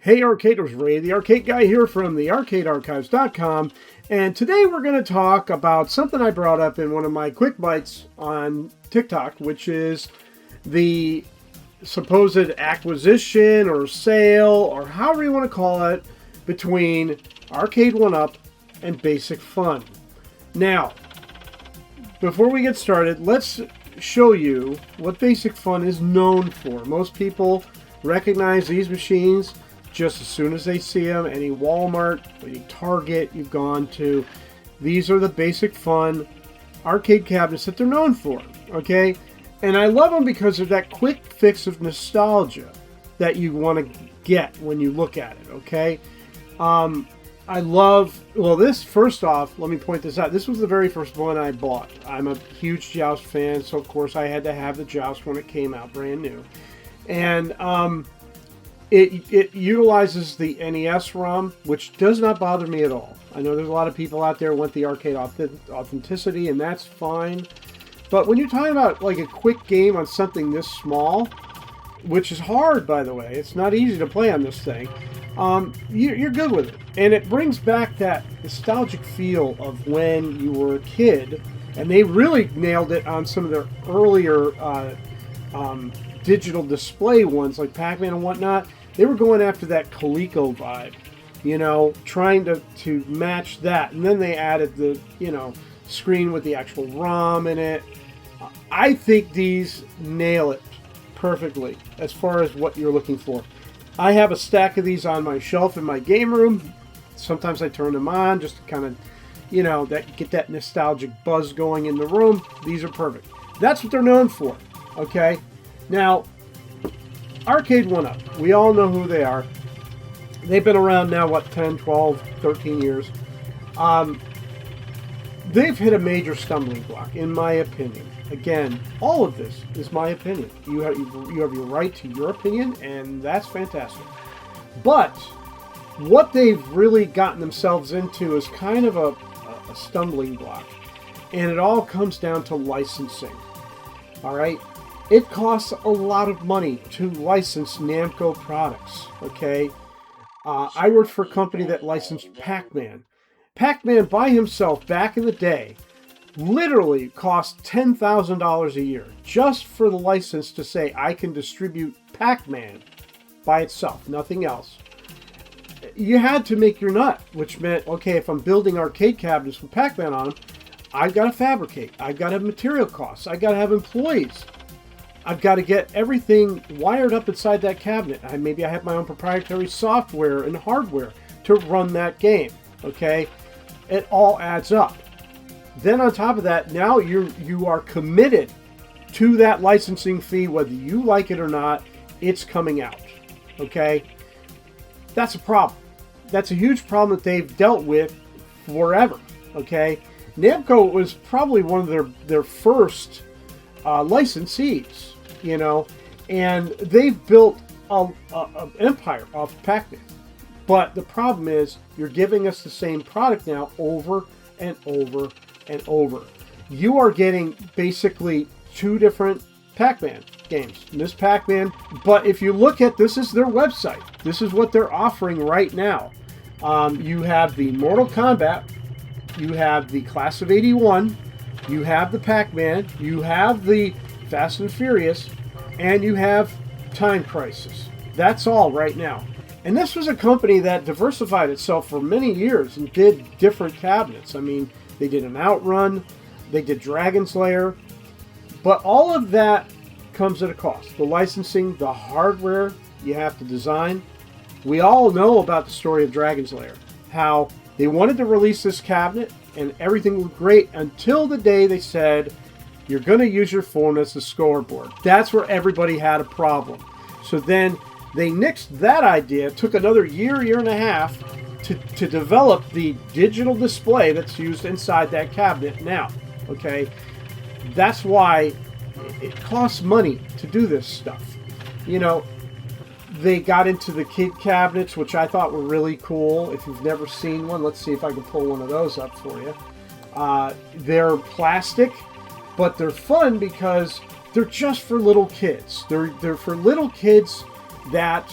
Hey Arcaders, Ray the Arcade Guy here from the ArcadeArchives.com, and today we're going to talk about something I brought up in one of my quick bites on TikTok, which is the supposed acquisition or sale, or however you want to call it, between Arcade1up and Basic Fun. Now, before we get started, let's show you what Basic Fun is known for. Most people recognize these machines just as soon as they see them. Any Walmart, any Target you've gone to, these are the Basic Fun arcade cabinets that they're known for, okay? And I love them because of that quick fix of nostalgia that you want to get when you look at it, okay? I love, well, this, first off, let me point this out. This was the very first one I bought. I'm a huge Joust fan, so of course I had to have the Joust when it came out brand new. And it utilizes the NES ROM, which does not bother me at all. I know there's a lot of people out there who want the arcade authenticity, and that's fine. But when you're talking about like a quick game on something this small, which is hard, by the way, it's not easy to play on this thing, you're good with it. And it brings back that nostalgic feel of when you were a kid, and they really nailed it on some of their earlier digital display ones like Pac-Man and whatnot. They were going after that Coleco vibe, you know, trying to match that. And then they added the, you know, screen with the actual ROM in it. I think these nail it perfectly as far as what you're looking for. I have a stack of these on my shelf in my game room. Sometimes I turn them on just to kind of, you know, get that nostalgic buzz going in the room. These are perfect. That's what they're known for, okay? Now, Arcade1up, we all know who they are. They've been around now, what, 10, 12, 13 years. They've hit a major stumbling block, in my opinion. Again, all of this is my opinion. You have your right to your opinion, and that's fantastic. But what they've really gotten themselves into is kind of a stumbling block. And it all comes down to licensing. All right? It costs a lot of money to license Namco products, okay? I worked for a company that licensed Pac-Man. Pac-Man by himself, back in the day, literally cost $10,000 a year just for the license to say I can distribute Pac-Man by itself, nothing else. You had to make your nut, which meant, okay, if I'm building arcade cabinets with Pac-Man on them, I've got to fabricate. I've got to have material costs. I've got to have employees. I've got to get everything wired up inside that cabinet. Maybe I have my own proprietary software and hardware to run that game, okay? It all adds up. Then on top of that, now you are committed to that licensing fee, whether you like it or not. It's coming out, okay? That's a problem. That's a huge problem that they've dealt with forever, okay? Namco was probably one of their first licensees, you know, and they've built an empire off of Pac-Man. But the problem is, you're giving us the same product now over and over and over. You are getting basically two different Pac-Man games. Miss Pac-Man, but if you look at, this is their website. This is what they're offering right now. You have the Mortal Kombat, you have the Class of 81, you have the Pac-Man, you have the Fast and Furious, and you have Time Crisis. That's all right now. And this was a company that diversified itself for many years and did different cabinets. I mean, they did an Outrun, they did Dragon's Lair, but all of that comes at a cost. The licensing, the hardware you have to design. We all know about the story of Dragon's Lair, how they wanted to release this cabinet and everything was great until the day they said, you're going to use your phone as the scoreboard. That's where everybody had a problem. So then they nixed that idea, took another year and a half to develop the digital display that's used inside that cabinet now, okay? That's why it costs money to do this stuff. You know, they got into the kid cabinets, which I thought were really cool. If you've never seen one, let's see if I can pull one of those up for you. They're plastic, but they're fun because they're just for little kids. They're for little kids that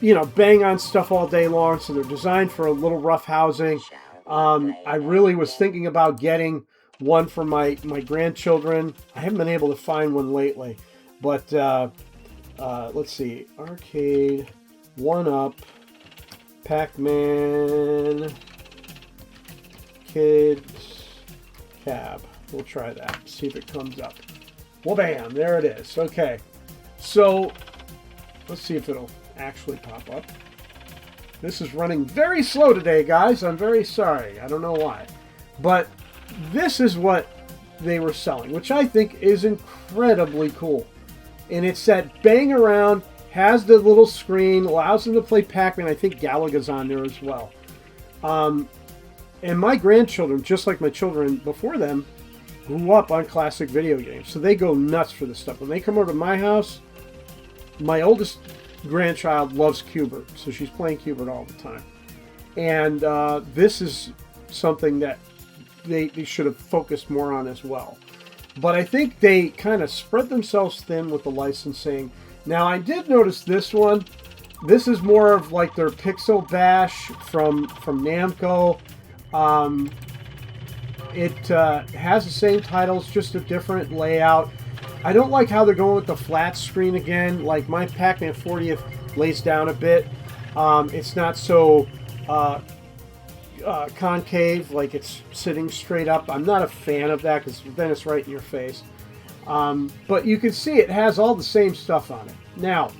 you know, bang on stuff all day long, so they're designed for a little rough housing. I really was thinking about getting one for my grandchildren. I haven't been able to find one lately, but let's see, Arcade1up, Pac-Man, Kids Cab. We'll try that, see if it comes up. Well, bam, there it is. Okay, so let's see if it'll actually pop up. This is running very slow today, guys. I'm very sorry. I don't know why. But this is what they were selling, which I think is incredibly cool. And it's that bang around, has the little screen, allows them to play Pac-Man. I think Galaga's on there as well. And my grandchildren, just like my children before them, grew up on classic video games. So they go nuts for this stuff. When they come over to my house, my oldest grandchild loves Cubert, so she's playing Cubert all the time. And this is something that they should have focused more on as well. But I think they kind of spread themselves thin with the licensing. Now, I did notice this one. This is more of like their Pixel Bash from Namco. It has the same titles, just a different layout. I don't like how they're going with the flat screen again. Like my Pac-Man 40th lays down a bit. It's not so concave, like it's sitting straight up. I'm not a fan of that because then it's right in your face. But you can see it has all the same stuff on it. Now,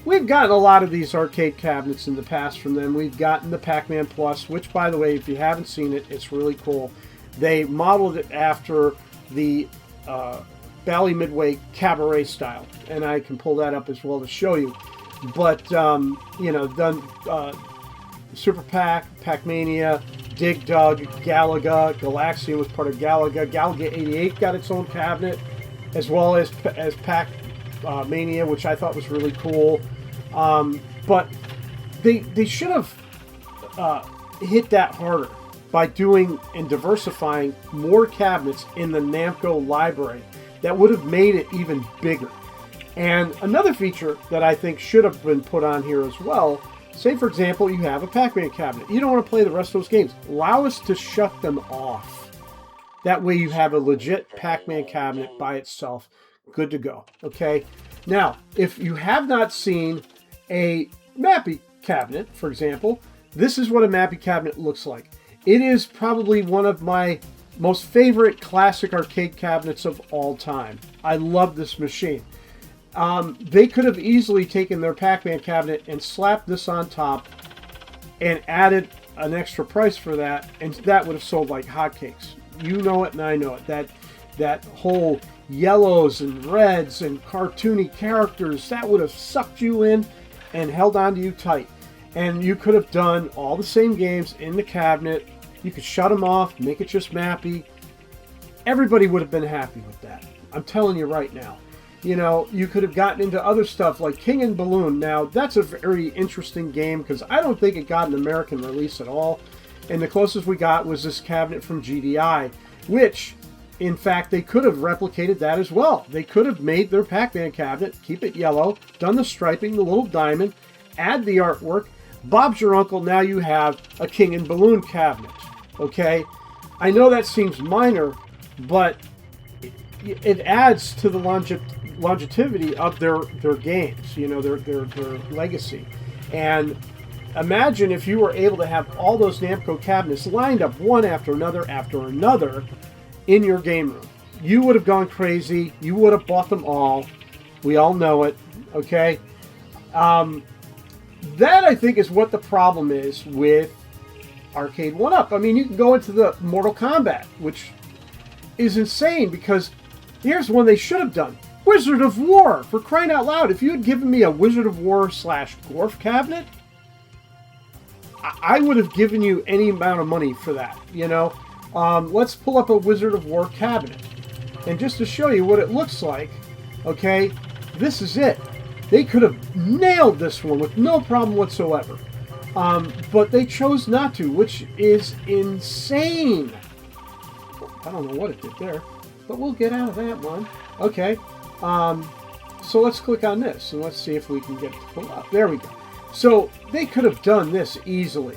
we've gotten a lot of these arcade cabinets in the past from them. We've gotten the Pac-Man Plus, which, by the way, if you haven't seen it, it's really cool. They modeled it after the Bally Midway Cabaret style, and I can pull that up as well to show you. But, you know, done Super Pac, Pac-Mania, Dig Dug, Galaga, Galaxian was part of Galaga. Galaga 88 got its own cabinet, as well as Pac-Mania, which I thought was really cool. But they should have hit that harder by doing and diversifying more cabinets in the Namco library. That would have made it even bigger. And another feature that I think should have been put on here as well, say for example you have a Pac-Man cabinet. You don't want to play the rest of those games. Allow us to shut them off. That way you have a legit Pac-Man cabinet by itself. Good to go. Okay? Now, if you have not seen a Mappy cabinet, for example, this is what a Mappy cabinet looks like. It is probably one of my most favorite classic arcade cabinets of all time. I love this machine. They could have easily taken their Pac-Man cabinet and slapped this on top and added an extra price for that, and that would have sold like hotcakes. You know it and I know it. That whole yellows and reds and cartoony characters, that would have sucked you in and held on to you tight. And you could have done all the same games in the cabinet. You could shut them off, make it just Mappy. Everybody would have been happy with that. I'm telling you right now. You know, you could have gotten into other stuff like King and Balloon. Now, that's a very interesting game because I don't think it got an American release at all. And the closest we got was this cabinet from GDI, which, in fact, they could have replicated that as well. They could have made their Pac-Man cabinet, keep it yellow, done the striping, the little diamond, add the artwork. Bob's your uncle, now you have a King and Balloon cabinet. Okay? I know that seems minor, but it adds to the longevity of their games, you know, their legacy. And imagine if you were able to have all those Namco cabinets lined up one after another in your game room. You would have gone crazy. You would have bought them all. We all know it. Okay? That, I think, is what the problem is with Arcade1up. I mean, you can go into the Mortal Kombat, which is insane because here's one they should have done. Wizard of War, for crying out loud. If you had given me a Wizard of War / Gorf cabinet, I would have given you any amount of money for that, you know. Let's pull up a Wizard of War cabinet. And just to show you what it looks like, okay, this is it. They could have nailed this one with no problem whatsoever. But they chose not to, which is insane. I don't know what it did there, but we'll get out of that one. Okay. So let's click on this and let's see if we can get it to pull up. There we go. So they could have done this easily.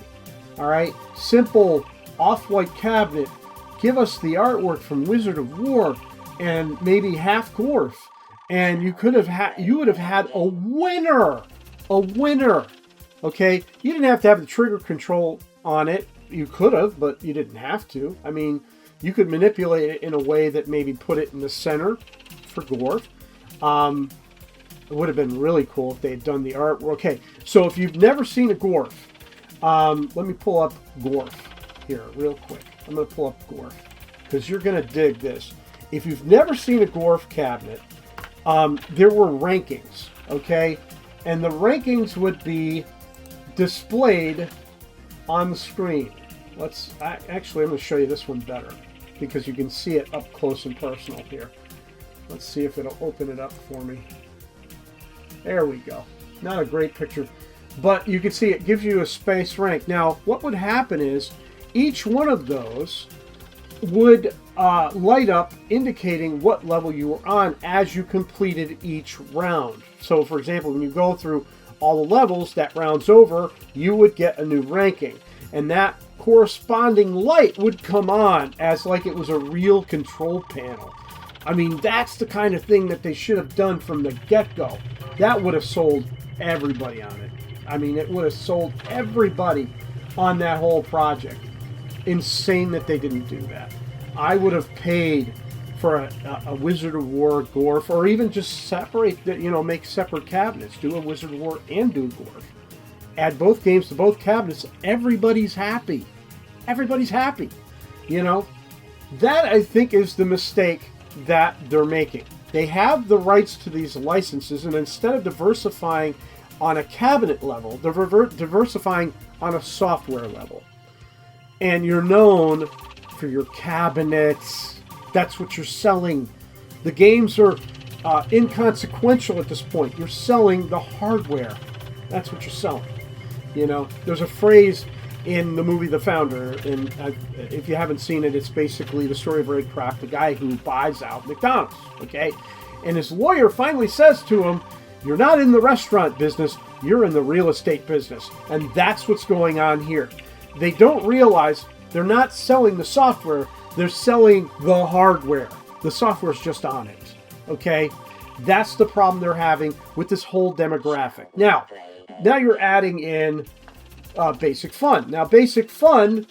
All right, simple off-white cabinet. Give us the artwork from Wizard of War and maybe half Gorf, and you would have had a winner. A winner. Okay, you didn't have to have the trigger control on it. You could have, but you didn't have to. I mean, you could manipulate it in a way that maybe put it in the center for Gorf. It would have been really cool if they had done the artwork. Okay, so if you've never seen a Gorf, let me pull up Gorf here real quick. I'm going to pull up Gorf because you're going to dig this. If you've never seen a Gorf cabinet, there were rankings, okay? And the rankings would be displayed on the screen. Actually, I'm going to show you this one better because you can see it up close and personal here. Let's see if it'll open it up for me. There we go. Not a great picture, but you can see it gives you a space rank. Now, what would happen is each one of those would light up indicating what level you were on as you completed each round. So, for example, when you go through all the levels, that round's over, you would get a new ranking. And that corresponding light would come on as like it was a real control panel. I mean, that's the kind of thing that they should have done from the get-go. That would have sold everybody on it. I mean, it would have sold everybody on that whole project. Insane that they didn't do that. I would have paid for a Wizard of War Gorf, or even just separate, make separate cabinets. Do a Wizard of War and do a Gorf. Add both games to both cabinets. Everybody's happy. Everybody's happy. That I think is the mistake that they're making. They have the rights to these licenses, and instead of diversifying on a cabinet level, they're diversifying on a software level. And you're known for your cabinets. That's what you're selling. The games are inconsequential at this point. You're selling the hardware. That's what you're selling. There's a phrase in the movie The Founder, and if you haven't seen it, it's basically the story of Ray Kroc, the guy who buys out McDonald's, okay? And his lawyer finally says to him, you're not in the restaurant business, you're in the real estate business. And that's what's going on here. They don't realize they're not selling the software, they're selling the hardware. The software's just on it, okay? That's the problem they're having with this whole demographic. Now you're adding in Basic Fun. Now, Basic Fun,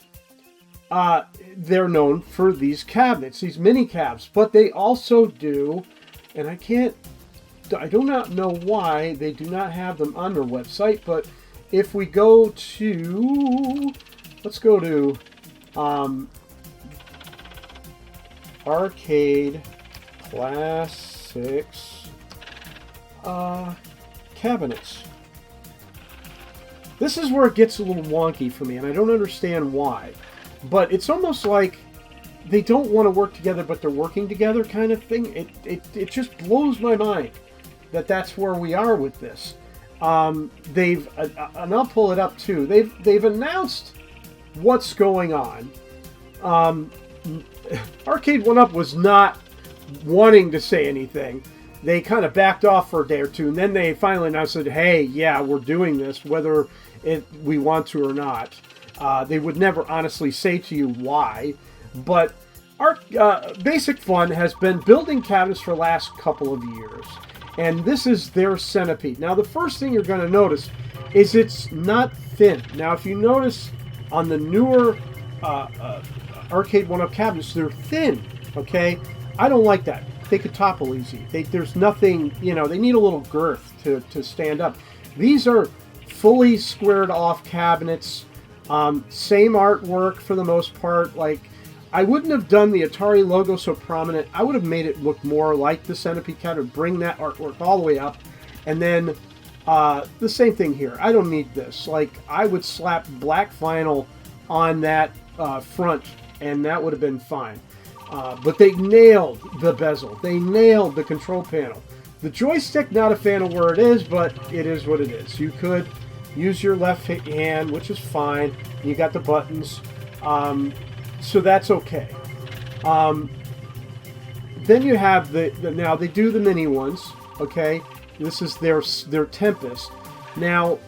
they're known for these cabinets, these mini cabs, but they also do, and I do not know why they do not have them on their website, but if we go to, let's go to Arcade Classics cabinets. This is where it gets a little wonky for me, and I don't understand why. But it's almost like they don't want to work together, but they're working together kind of thing. It just blows my mind that that's where we are with this. And I'll pull it up too. They've announced what's going on. Arcade1up was not wanting to say anything. They kind of backed off for a day or two, and then they finally announced that, hey, yeah, we're doing this, whether we want to or not. They would never honestly say to you why, but Basic Fun has been building cabinets for the last couple of years, and this is their centipede. Now, the first thing you're going to notice is it's not thin. Now, if you notice on the newer Arcade1up cabinets, they're thin, okay? I don't like that. They could topple easy. There's nothing, they need a little girth to stand up. These are fully squared off cabinets, same artwork for the most part. Like, I wouldn't have done the Atari logo so prominent. I would have made it look more like the Centipede cabinet, bring that artwork all the way up, and then the same thing here. I don't need this. Like, I would slap black vinyl on that front, and that would have been fine. But they nailed the bezel. They nailed the control panel. The joystick, not a fan of where it is, but it is what it is. You could use your left hand, which is fine. You got the buttons, so that's okay. Then you have now they do the mini ones. Okay, this is their Tempest. Now,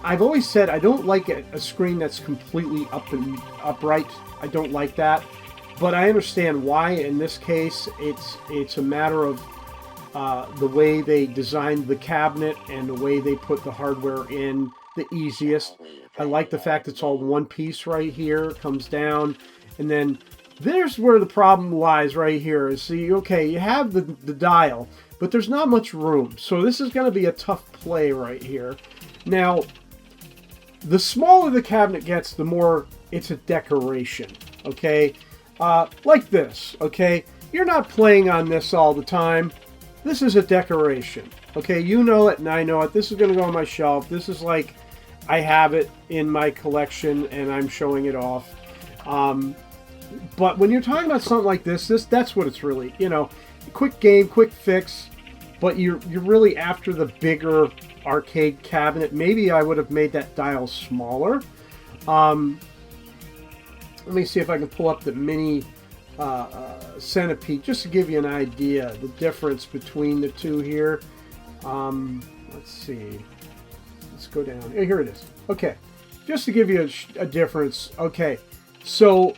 I've always said I don't like a screen that's completely up and upright. I don't like that. But I understand why. In this case, it's a matter of the way they designed the cabinet and the way they put the hardware in the easiest. I like the fact it's all one piece right here, comes down, and then there's where the problem lies right here. Is see, okay, you have the dial, but there's not much room. So this is going to be a tough play right here. Now, the smaller the cabinet gets, the more it's a decoration, okay? Like this, okay? You're not playing on this all the time. This is a decoration, okay? You know it and I know it. This is going to go on my shelf. This is like I have it in my collection and I'm showing it off. But when you're talking about something like this, that's what it's really, you know, quick game, quick fix, but you're really after the bigger arcade cabinet. Maybe I would have made that dial smaller. Let me see if I can pull up the mini centipede just to give you an idea the difference between the two here. Let's see. Let's go down. Here it is. Okay, just to give you a difference. Okay, so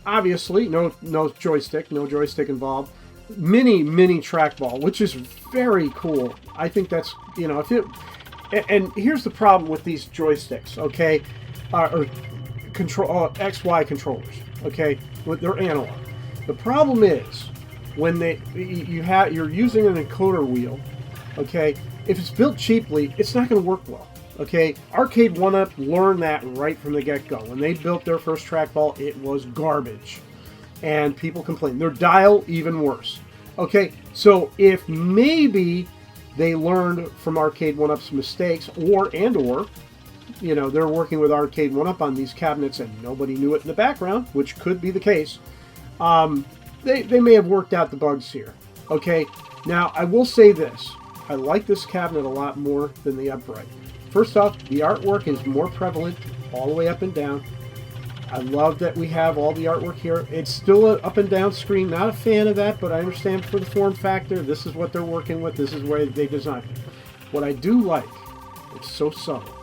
obviously no joystick, no joystick involved. Mini trackball, which is very cool. I think that's, you know, if it. And here's the problem with these joysticks. Okay, or control XY controllers. Okay, they're analog. The problem is when you're using an encoder wheel. Okay, if it's built cheaply, it's not going to work well. Okay, Arcade1up learned that right from the get-go. When they built their first trackball, it was garbage, and people complained. Their dial, even worse. Okay, so if maybe they learned from Arcade1up's mistakes, or you know, they're working with Arcade1up on these cabinets and nobody knew it in the background, which could be the case. They may have worked out the bugs here. Okay, now I will say this. I like this cabinet a lot more than the upright. First off, the artwork is more prevalent all the way up and down. I love that we have all the artwork here. It's still an up and down screen. Not a fan of that, but I understand for the form factor. This is what they're working with. This is where they designed it. What I do like, it's so subtle,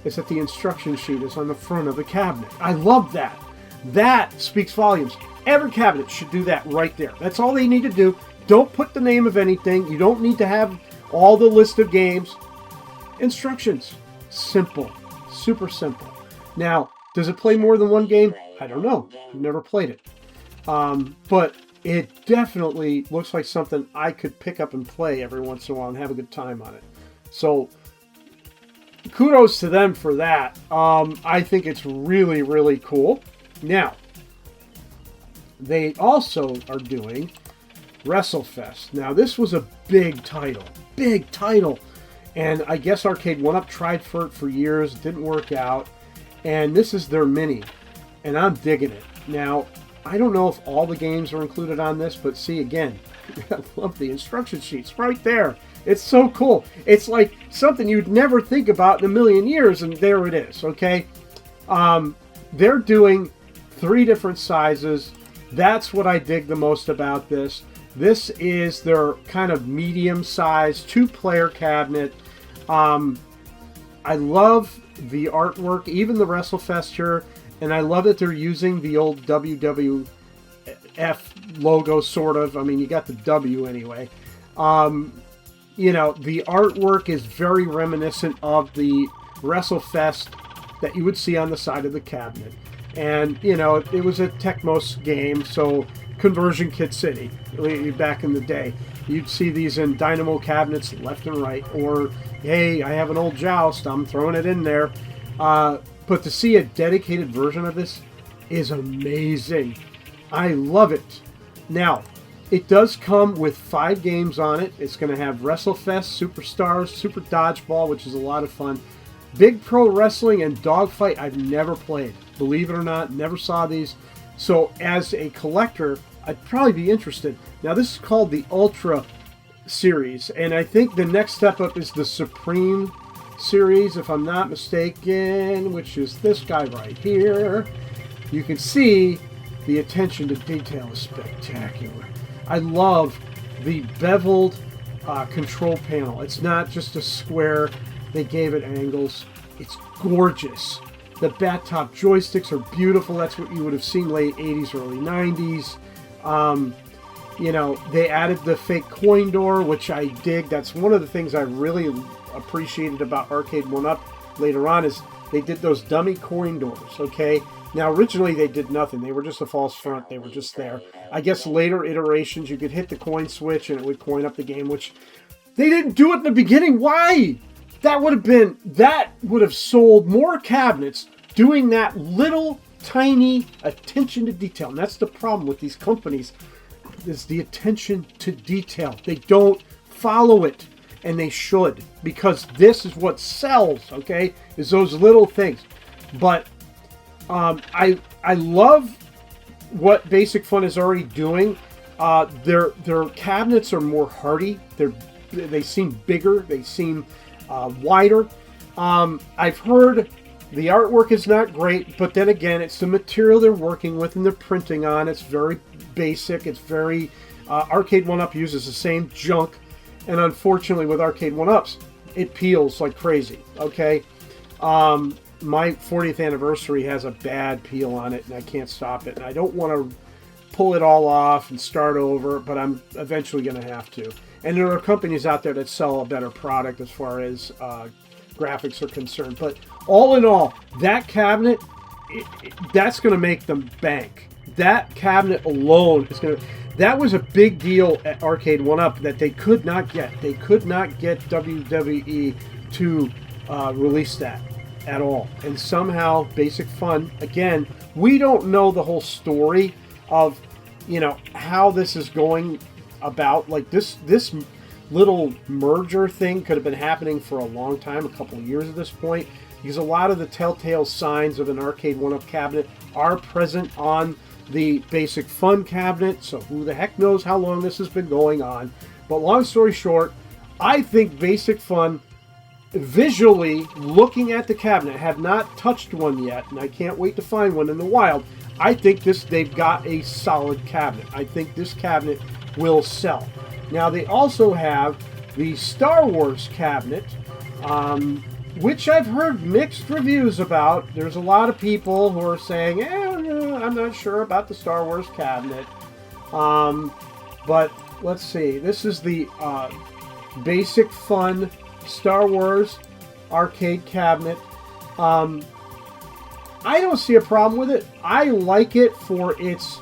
is that the instruction sheet is on the front of the cabinet. I love that. That speaks volumes. Every cabinet should do that right there. That's all they need to do. Don't put the name of anything. You don't need to have all the list of games. Instructions. Simple. Super simple. Now, does it play more than one game? I don't know. I've never played it. But it definitely looks like something I could pick up and play every once in a while and have a good time on it. So, kudos to them for that. I think it's really, really cool. Now, they also are doing WrestleFest. Now, this was a big title. Big title. And I guess Arcade1up tried for it for years. Didn't work out. And this is their mini. And I'm digging it. Now, I don't know if all the games are included on this, but see, again, I love the instruction sheets right there. It's so cool. It's like something you'd never think about in a million years, and there it is, okay? They're doing 3 different sizes. That's what I dig the most about this. This is their kind of medium-sized 2-player cabinet. I love the artwork, even the WrestleFest here, and I love that they're using the old WWF logo, sort of. I mean, you got the W anyway. You know, the artwork is very reminiscent of the WrestleFest that you would see on the side of the cabinet. And, you know, it was a Tecmos game, so Conversion Kit City, back in the day. You'd see these in Dynamo cabinets left and right, or, hey, I have an old Joust, I'm throwing it in there. But to see a dedicated version of this is amazing. I love it. Now, it does come with 5 games on it. It's going to have WrestleFest, Superstars, Super Dodgeball, which is a lot of fun. Big Pro Wrestling and Dogfight I've never played. Believe it or not, never saw these. So as a collector, I'd probably be interested. Now this is called the Ultra series, and I think the next step up is the Supreme series, if I'm not mistaken, which is this guy right here. You can see the attention to detail is spectacular. I love the beveled control panel. It's not just a square. They gave it angles. It's gorgeous. The bat top joysticks are beautiful. That's what you would have seen late 80s, early 90s. You know, they added the fake coin door, which I dig. That's one of the things I really appreciated about Arcade1up later on, is they did those dummy coin doors, okay? Now, originally they did nothing. They were just a false front. They were just there. I guess later iterations, you could hit the coin switch and it would coin up the game, which they didn't do it in the beginning. Why? That would have sold more cabinets doing that little tiny attention to detail. And that's the problem with these companies, is the attention to detail. They don't follow it, and they should, because this is what sells, okay, is those little things. But I love what Basic Fun is already doing. Their cabinets are more hardy. They seem bigger. They seem wider. I've heard the artwork is not great, but then again, it's the material they're working with and they're printing on. It's very basic. It's very Arcade1up uses the same junk, and unfortunately with Arcade1ups, it peels like crazy. Okay, my 40th anniversary has a bad peel on it, and I can't stop it. And I don't want to pull it all off and start over, but I'm eventually going to have to. And there are companies out there that sell a better product as far as graphics are concerned. But all in all, that cabinet, that's going to make them bank. That cabinet alone is going to... That was a big deal at Arcade1up that they could not get. They could not get WWE to release that at all. And somehow, Basic Fun, again, we don't know the whole story of, you know, how this is going about. Like, this little merger thing could have been happening for a long time, a couple of years at this point, because a lot of the telltale signs of an Arcade1up cabinet are present on the Basic Fun cabinet, so who the heck knows how long this has been going on. But long story short, I think Basic Fun, visually looking at the cabinet, have not touched one yet, and I can't wait to find one in the wild. I think they've got a solid cabinet. I think this cabinet will sell. Now, they also have the Star Wars cabinet, which I've heard mixed reviews about. There's a lot of people who are saying, I'm not sure about the Star Wars cabinet. But let's see. This is the Basic Fun Star Wars arcade cabinet. I don't see a problem with it. I like it for its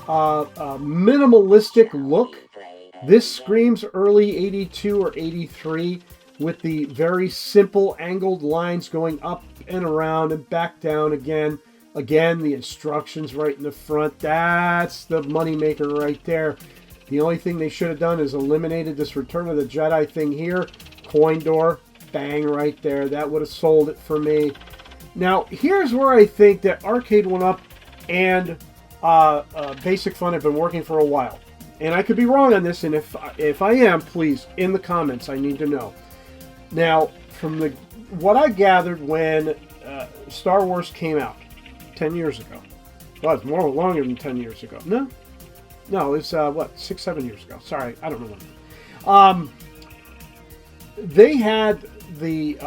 minimalistic look. This screams early 82 or 83 with the very simple angled lines going up and around and back down again. Again, the instructions right in the front. That's the moneymaker right there. The only thing they should have done is eliminated this Return of the Jedi thing here. Coin door, bang, right there. That would have sold it for me. Now, here's where I think that Arcade1up and Basic Fun have been working for a while. And I could be wrong on this, and if I am, please, in the comments, I need to know. Now, from what I gathered when Star Wars came out 10 years ago. Well, it's longer than 10 years ago. No, it's, 6, 7 years ago. Sorry, I don't know when. They had the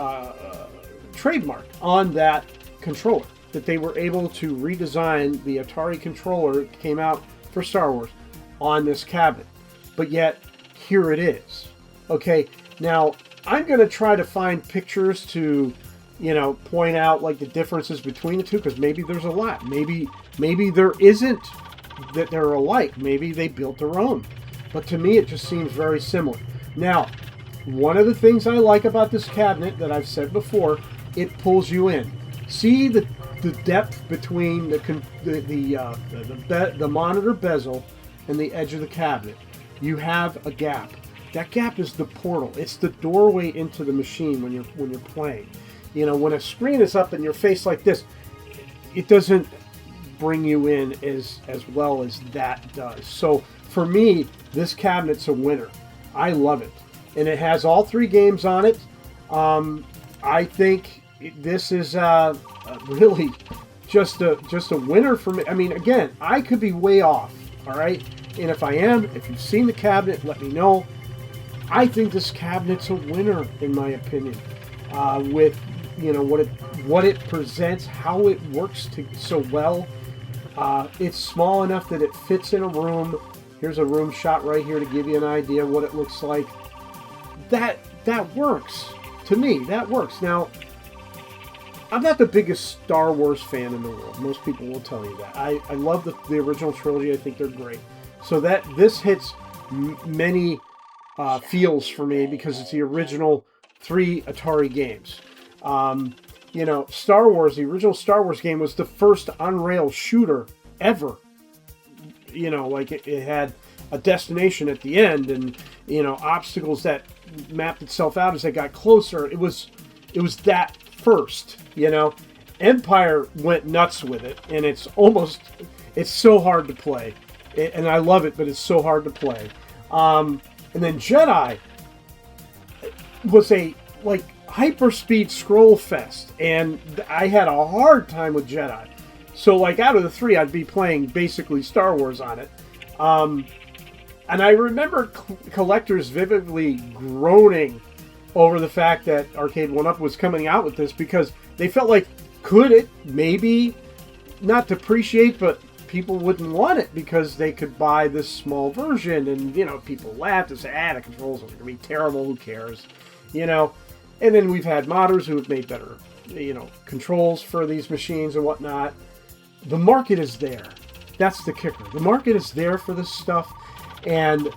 trademark on that controller, that they were able to redesign the Atari controller that came out for Star Wars on this cabinet. But yet, here it is. Okay, now, I'm going to try to find pictures to, you know, point out like the differences between the two, because maybe there's a lot. Maybe there isn't, that they're alike. Maybe they built their own. But to me, it just seems very similar. Now, one of the things I like about this cabinet that I've said before, it pulls you in. See the depth between the monitor bezel and the edge of the cabinet. You have a gap. That gap is the portal. It's the doorway into the machine when you're playing. You know, when a screen is up in your face like this, it doesn't bring you in as well as that does. So for me, this cabinet's a winner. I love it, and it has all 3 games on it. I think this is really just a winner for me. I mean, again, I could be way off. All right, and if I am, if you've seen the cabinet, let me know. I think this cabinet's a winner, in my opinion, with what it presents, how it works so well. It's small enough that it fits in a room. Here's a room shot right here to give you an idea what it looks like. That works. To me, that works. Now, I'm not the biggest Star Wars fan in the world. Most people will tell you that. I love the original trilogy. I think they're great. So this hits many feels for me because it's the original 3 Atari games. Star Wars, the original Star Wars game was the first on-rail shooter ever. It had a destination at the end and, obstacles that mapped itself out as they got closer. It was that first, Empire went nuts with it, and it's so hard to play. And I love it, but it's so hard to play. And then Jedi was a, hyperspeed scroll fest, and I had a hard time with Jedi. So, out of the 3, I'd be playing basically Star Wars on it. And I remember collectors vividly groaning over the fact that Arcade1up was coming out with this because they felt like, could it maybe not depreciate, but people wouldn't want it because they could buy this small version, and, people laughed and said, the controls are going to be terrible, who cares, And then we've had modders who have made better, controls for these machines and whatnot. The market is there. That's the kicker. The market is there for this stuff. And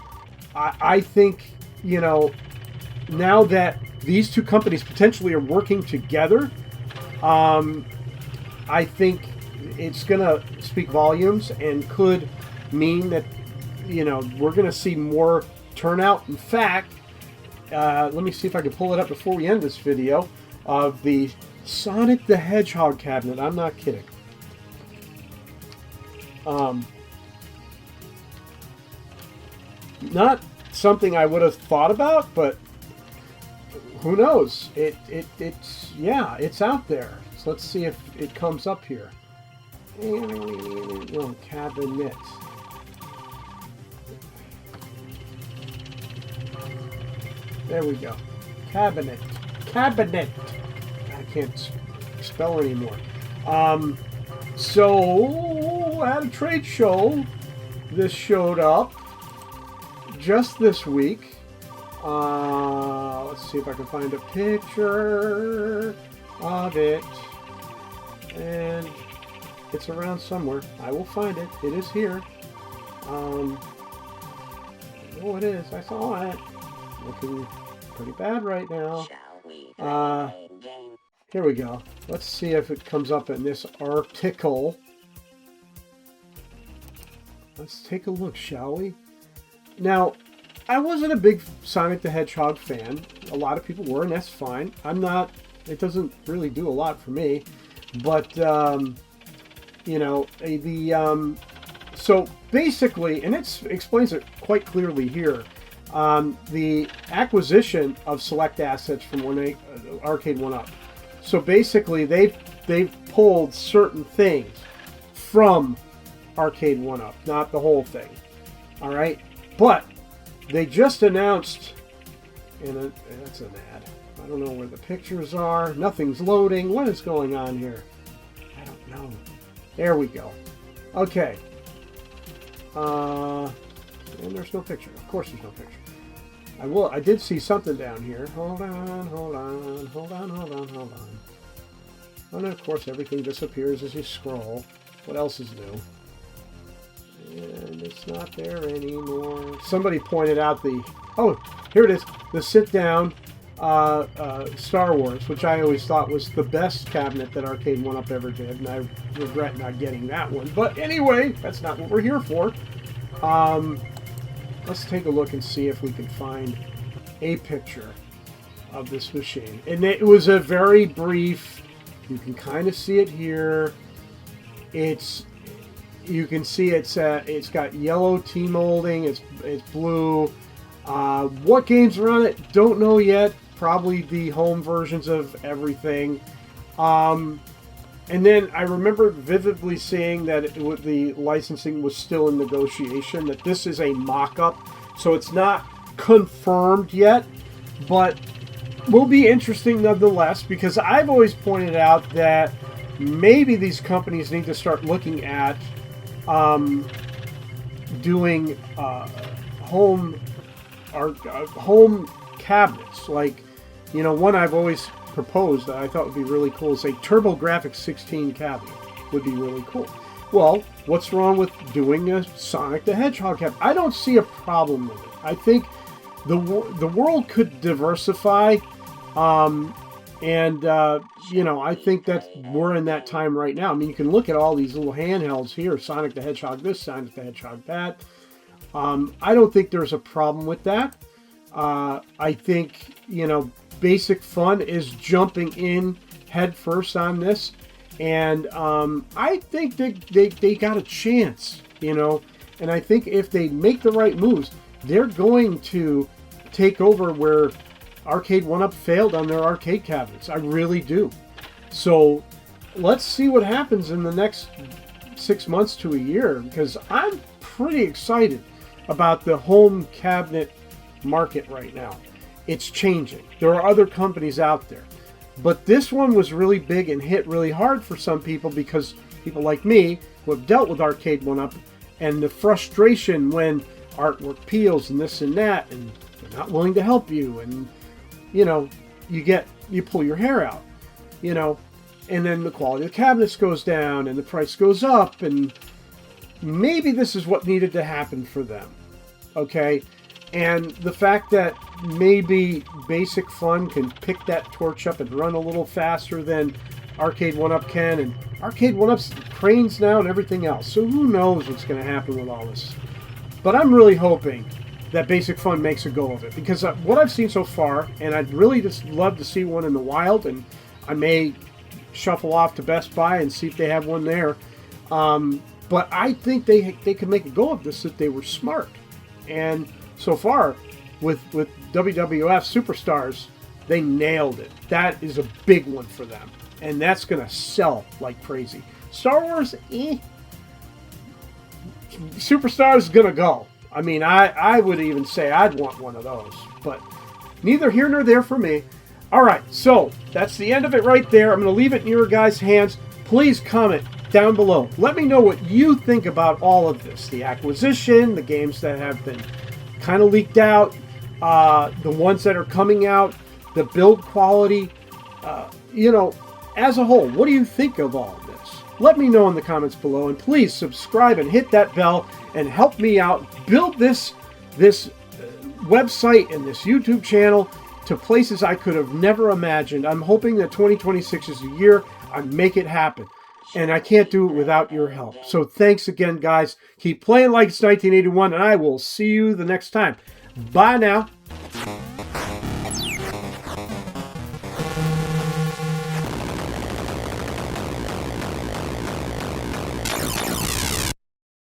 I think, now that these two companies potentially are working together, I think it's going to speak volumes and could mean that, we're going to see more turnout. In fact, let me see if I can pull it up before we end this video, of the Sonic the Hedgehog cabinet. I'm not kidding. Not something I would have thought about, but who knows? It's out there. So let's see if it comes up here. Cabinet. There we go. Cabinet. I can't spell anymore. So at a trade show, this showed up just this week. Let's see if I can find a picture of it. And it's around somewhere. I will find it. It is here. Oh, it is. I saw it. Looking pretty bad right now. Here we go. Let's see if it comes up in this article. Let's take a look, shall we? Now, I wasn't a big Sonic the Hedgehog fan. A lot of people were, and that's fine. I'm not. It doesn't really do a lot for me. But, so basically, and it explains it quite clearly here, the acquisition of select assets from Arcade1up. So basically, they've pulled certain things from Arcade1up, not the whole thing. All right, but they just announced, and that's an ad. I don't know where the pictures are. Nothing's loading. What is going on here? I don't know. There we go. Okay. And there's no picture. Of course, there's no picture. I did see something down here. Hold on. And then, of course, everything disappears as you scroll. What else is new? And it's not there anymore. Somebody pointed out oh, here it is. The sit-down Star Wars, which I always thought was the best cabinet that Arcade1up ever did, and I regret not getting that one. But anyway, that's not what we're here for. Let's take a look and see if we can find a picture of this machine. And it was a very brief, you can kind of see it here. You can see it's got yellow T-molding, it's blue. What games are on it? Don't know yet. Probably the home versions of everything. And then I remember vividly seeing that the licensing was still in negotiation, that this is a mock-up, so it's not confirmed yet, but will be interesting nonetheless, because I've always pointed out that maybe these companies need to start looking at doing home cabinets. Like, you know, one I've always proposed that I thought would be really cool is a TurboGrafx 16 cabinet. Would be really cool. Well, what's wrong with doing a Sonic the Hedgehog cabinet? I don't see a problem with it. I think the world could diversify, you know, I think that we're in that time right now. I mean, you can look at all these little handhelds here, Sonic the Hedgehog this, Sonic the Hedgehog that. I don't think there's a problem with that. I think, you know, Basic Fun is jumping in head first on this. And I think they got a chance, you know. And I think if they make the right moves, they're going to take over where Arcade1up failed on their arcade cabinets. I really do. So let's see what happens in the next 6 months to a year, because I'm pretty excited about the home cabinet market right now. It's changing. There are other companies out there. But this one was really big and hit really hard for some people, because people like me who have dealt with Arcade1up and the frustration when artwork peels and this and that, and they're not willing to help you, and you know, you pull your hair out, you know, and then the quality of the cabinets goes down and the price goes up, and maybe this is what needed to happen for them, okay? And the fact that maybe Basic Fun can pick that torch up and run a little faster than Arcade1up can, and Arcade1up's cranes now and everything else. So who knows what's going to happen with all this. But I'm really hoping that Basic Fun makes a go of it, because what I've seen so far, and I'd really just love to see one in the wild, and I may shuffle off to Best Buy and see if they have one there. But I think they could make a go of this if they were smart. And so far, with WWF Superstars, they nailed it. That is a big one for them. And that's going to sell like crazy. Star Wars, Superstars is going to go. I mean, I would even say I'd want one of those. But neither here nor there for me. All right, so that's the end of it right there. I'm going to leave it in your guys' hands. Please comment down below. Let me know what you think about all of this. The acquisition, the games that have been kind of leaked out, the ones that are coming out, the build quality, you know, as a whole, what do you think of all of this? Let me know in the comments below, and please subscribe and hit that bell and help me out build this website and this YouTube channel to places I could have never imagined. I'm hoping that 2026 is the year I make it happen. And I can't do it without your help. So thanks again, guys. Keep playing like it's 1981, and I will see you the next time. Bye now.